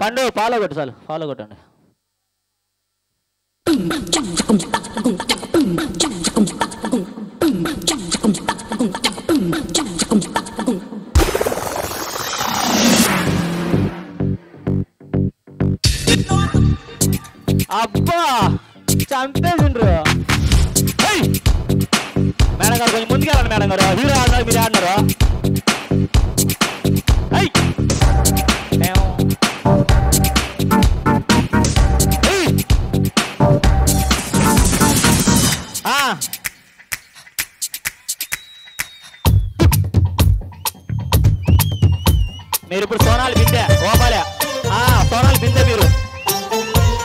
పండు ఫాలో కొట్టు చాలు, ఫాలో కొట్టండి. అబ్బా చంపేసిండ్రు. మేడం గారు కొంచెం ముందుకెళ్ళండి. మేడం గారు హీరో ఆడినారు, మీరు ఆడినారు. మీరు ఇప్పుడు సోనాలు బిందె ఓపాలే. సోనాలు బిందె, మీరు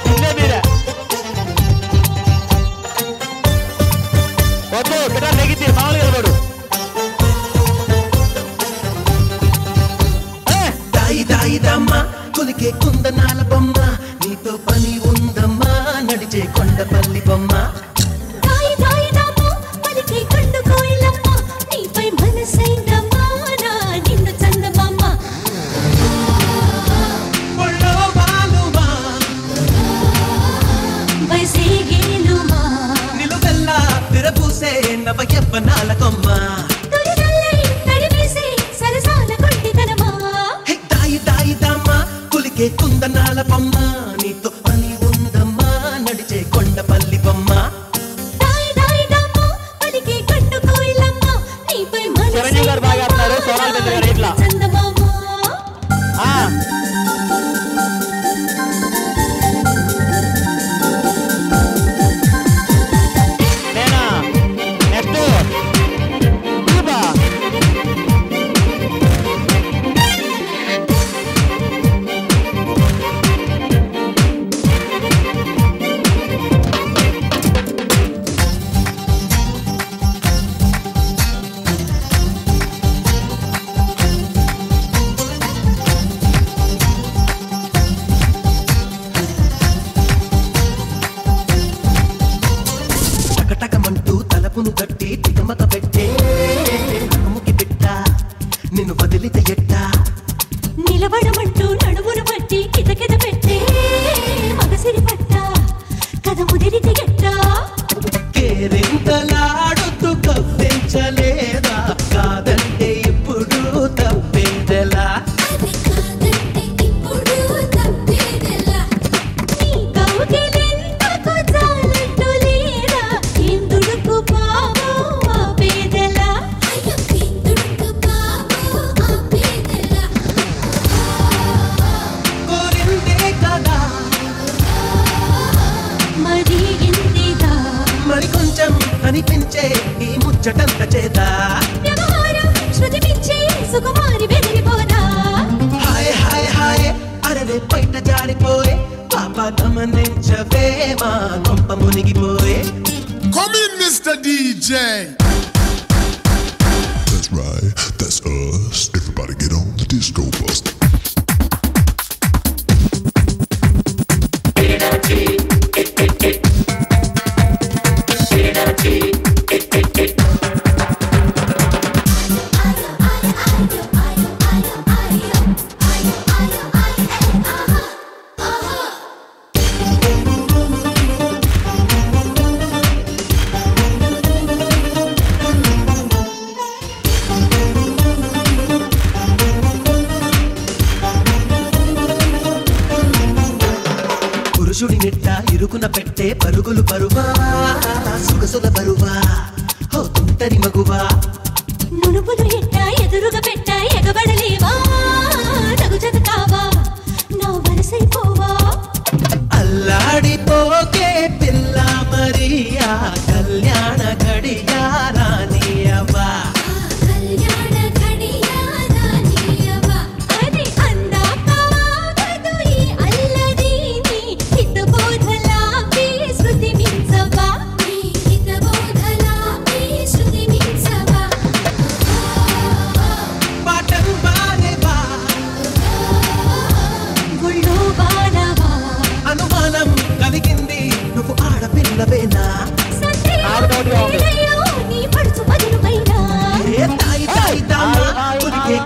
బిందె మీరే వద్దు. గిటార్ నెగితే మామూలుగా వాడు. దాయి దాయి దమ్మ కొలికే కుందనాల బొమ్మ, నీతో పని ఉందమ్మా నడిచే కొండపల్లి బొమ్మ. నవయవ్వనాల కొమ్మ దాయి దాయి దమ్మ కొలికే కుందనాల బొమ్మ, నీతో పని ఉందమ్మా నడిచే కొండపల్లి బొమ్మ. చిరంజీవి గారు బాగా ఆడుతున్నారు. సోనాలు బిందె గారు ఇట్లా గట్టి తికమక పెట్టే ముకి పెట్ట నిన్ను వదిలితే ఎట్ట నిలబడమంటూ నడుమును పట్టి కితకిత పెట్టే మగసిరి పట్ట కథ ముదిరితే ఎట్ట కేరింతలాడుతూ కవ్వించలేదా కాదంటే ఇప్పుడు తప్పేదెలా అనిపించే ఈ ముచ్చటంత చేత శృతి పిచ్చే సుకుమారి వెలిగిపోదా హాయ్ హాయ్ హాయ్ అరవే బయట జారిపోయే పాప గమనించవే మా కొంప మునిగిపోయే. Come in, Mr. DJ. That's right, that's us. Everybody get on the disco bus. పురుషుడి నెట్ట ఇరుకున పెట్టే పరుగులు పరువా సుగసుగ బరువా హో తుంటరి మగువా నునుపులు ఎట్ట ఎదురుగా పెట్ట ఎగబడలేవా తగు చదకావా నా వరసైపోవా అల్లాడిపోకే పిల్ల మరియా కళ్యాణ గడియా రానియవా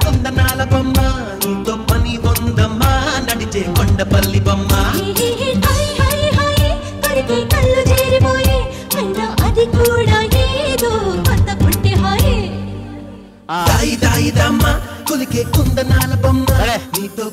కొందనాల బొమ్మ నీతో పని కొండపల్లి బొమ్మ కళ్ళు చేరిపోయే అయినా అది కూడా ఏదో కొత్త పుట్టి హాయే దాయి దాయి దమ్మ కులికే కుందనాల బొమ్మ నీతో